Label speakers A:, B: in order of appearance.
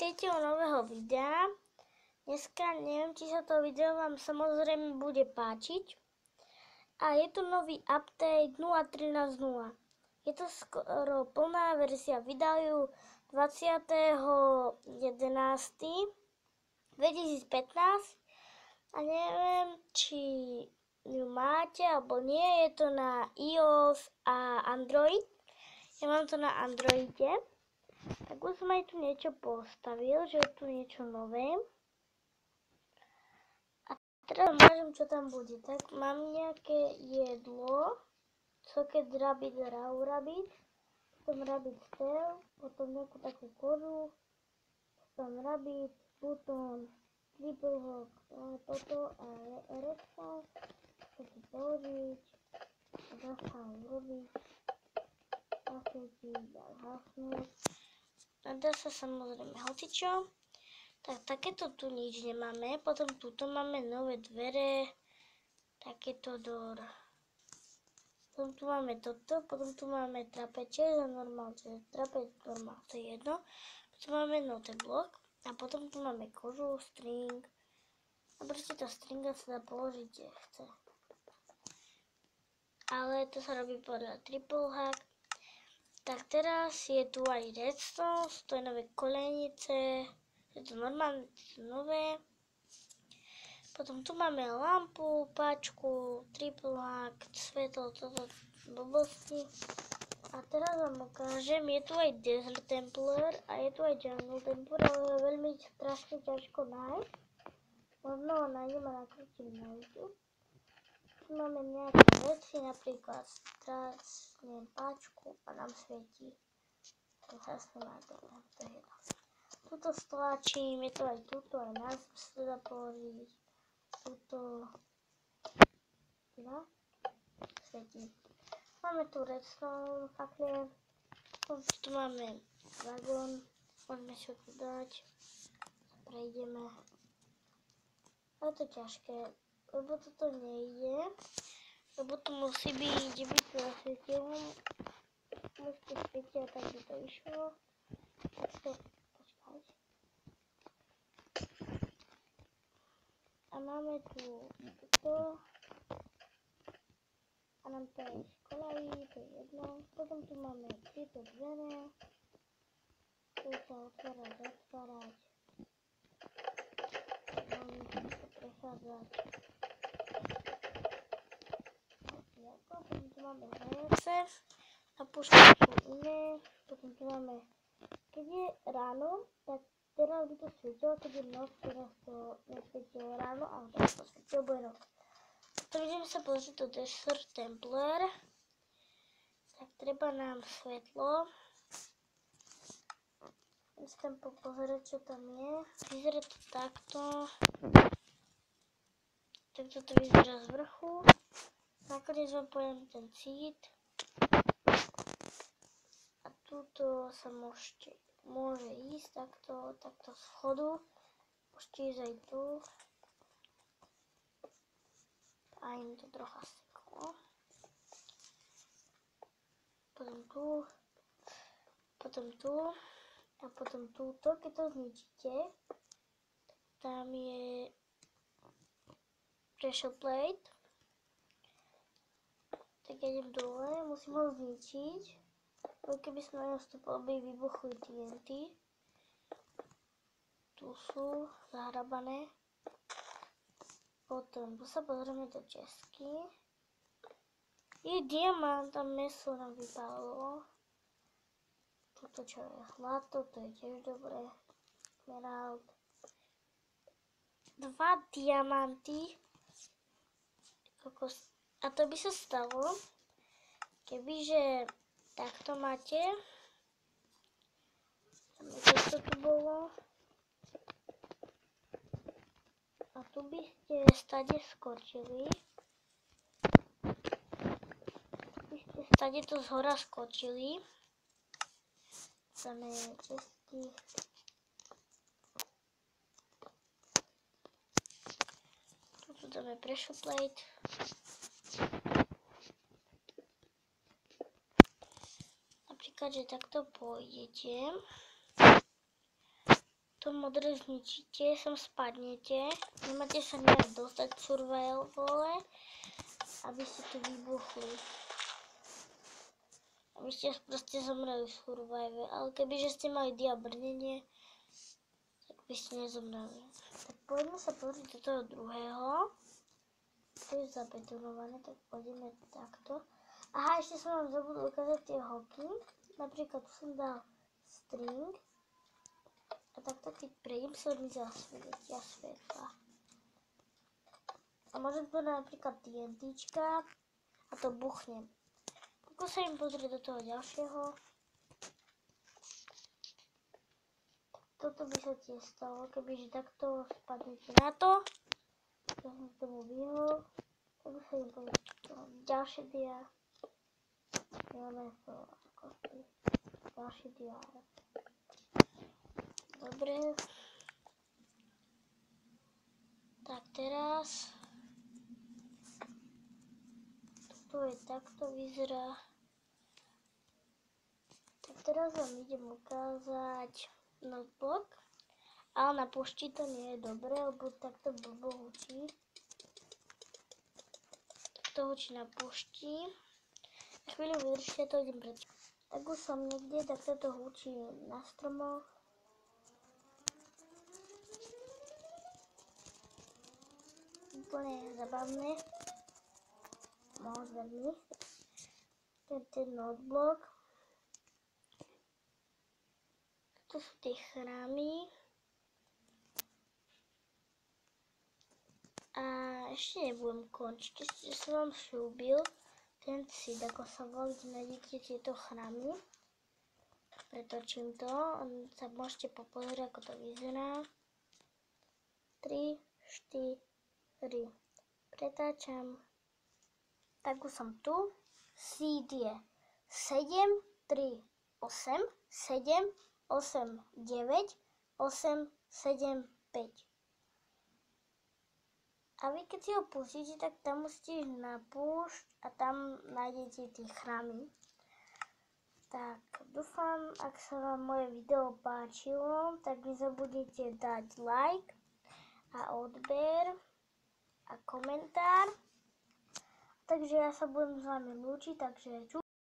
A: Vítejte u nového videa. Dneska neviem, či sa to video vám samozrejme bude páčiť. A je tu nový update 0.13.0. Je to skoro plná verzia. Vydajú 20.11.2015 a neviem, či ju máte alebo nie. Je to na iOS a Android. Ja mám to na Androide. Tak už som aj tu niečo postavil, že je tu niečo nové. A teraz môžem, čo tam bude. Tak mám nejaké jedlo, socket rabbit, raw rabbit, potom rabbit tail, potom nejakú takú kožu, potom rabbit, button, triple hook, toto a redstone, toto položiť, zasa urobiť, zasvietiť a zhasnúť. A dá sa samozrejme hocičo. Tak takéto tu nič nemáme. Potom tuto máme nové dvere. Takéto door. Potom tu máme toto. Potom tu máme trapeče za normál. Trapeč normál, to je jedno. Potom máme note block. A potom tu máme kožu, string. A proste tá stringa sa dá položiť, kde chce. Ale to sa robí podľa triple hack. Tak teraz je tu aj redstone, sú to aj nové kolenice, je to normálne, to nové. Potom tu máme lampu, páčku, triple hack, svetlo, toto blbosti. A teraz vám ukážem, je tu aj Desert Templar a je tu aj Jungle Templar, ale je veľmi strašne ťažko nájsť. Možno ho nájdem a nakrútim na YouTube. Tu máme nejaké veci, napríklad strasnem páčku a nám svieti. To zase má to je. Tuto stlačím, je to aj tuto, aj nás sa dá položiť. Tuto, no, svieti. Máme tu redstone, faklie. Tu máme vagón, môžeme si ho tu dať. Prejdeme. Ale to je ťažké. Lebo toto nejde, lebo to musí byť, že by to zasvietilo. Môžete svietiť a tak by to išlo. Počkaj. A máme tu toto. A nám to aj školají, to je jedno. Potom tu máme tieto dvere. Tu sa otvárať, zatvárať. Prechádzať. Potom tu máme hranice a pušky sú iné. Potom tu máme, keď je ráno, tak teraz by to svietilo, keď je noc, teraz to nesvietilo ráno, ale teraz to svietilo, bo je noc. Potom ideme sa pozrieť do Desert Templar. Tak treba nám svetlo. Idem sa tam pozrieť, čo tam je. Vyzerá to takto. Takto to vyzerá z vrchu. Nakoniec vám poviem ten cít. A tuto sa môže ísť takto z schodu. Môžete ísť aj tu. A im to trocha seklo. Potom tu. Potom tu. A potom túto, keď to zničíte, tam je pressure plate. Tak ja idem dole, musím ho zničiť. Keby som na ňom vstúpil, by vybuchli TNT. Tu sú zahrabané. Potom tu sa pozrieme do česky. Je diamant, tam meso nám vypálilo. Toto čo je zlato, to je tiež dobré. Emerald. 2 diamanty. A to by sa stalo, kebyže takto máte. Čo tu bolo. A tu by ste stade skočili. By ste stade to zhora skočili. Dáme čestí. Tu dáme pressure plate. Napríklad, že takto pôjdete. To modré zničíte, sem spadnete. Nemáte sa nejak dostať survivale, aby ste tu vybuchli. Aby ste proste zomreli v survive, ale kebyže ste mali diabrnenie, tak by ste nezomreli. Tak poďme sa pozrieť do toho druhého. To je zabetonované, tak pôjdeme takto. Aha, ešte som vám zabudol ukázať tie hoky. Napríklad tu som dal string. A takto keď prejdem, sa mi zasvietia svetla. A môžem tu dať napríklad TNTčka a to buchnem. Skúsim pozrieť do toho ďalšieho. Toto by sa tiež stalo, kebyže takto spadnete na to. Ja som tomu vyhol. Tak sa im pozrieť ďalšie dia. Máme to ako ďalšie dia. Dobre. Tak teraz. Toto je takto vyzerá. Tak teraz vám idem ukázať notebook. Ale na pošti to nie je dobré, lebo takto blbo hučí. Takto hučí na pošti. Chvíľu vydržte, to idem preč. Tak už som niekde, tak to hučí na stromoch. Úplne zabavné. Moc veľmi. Ten notebook. To sú tie chrámy. A ešte nebudem končiť, ešte som vám slúbil ten cid, ako sa volí, nájdete tieto chrámy. Pretočím to, sa môžete popozrieť, ako to vyzerá. 3, 4, pretáčam. Tak už som tu. Seed je 7, 3, 8, 7, 8, 9, 8, 7, 5. A vy keď si ho pustíte, tak tam musíte ísť na púšť a tam nájdete tie chrámy. Tak dúfam, ak sa vám moje video páčilo, tak nezabudnite dať like a odber a komentár. Takže ja sa budem s vami lúčiť, takže čus.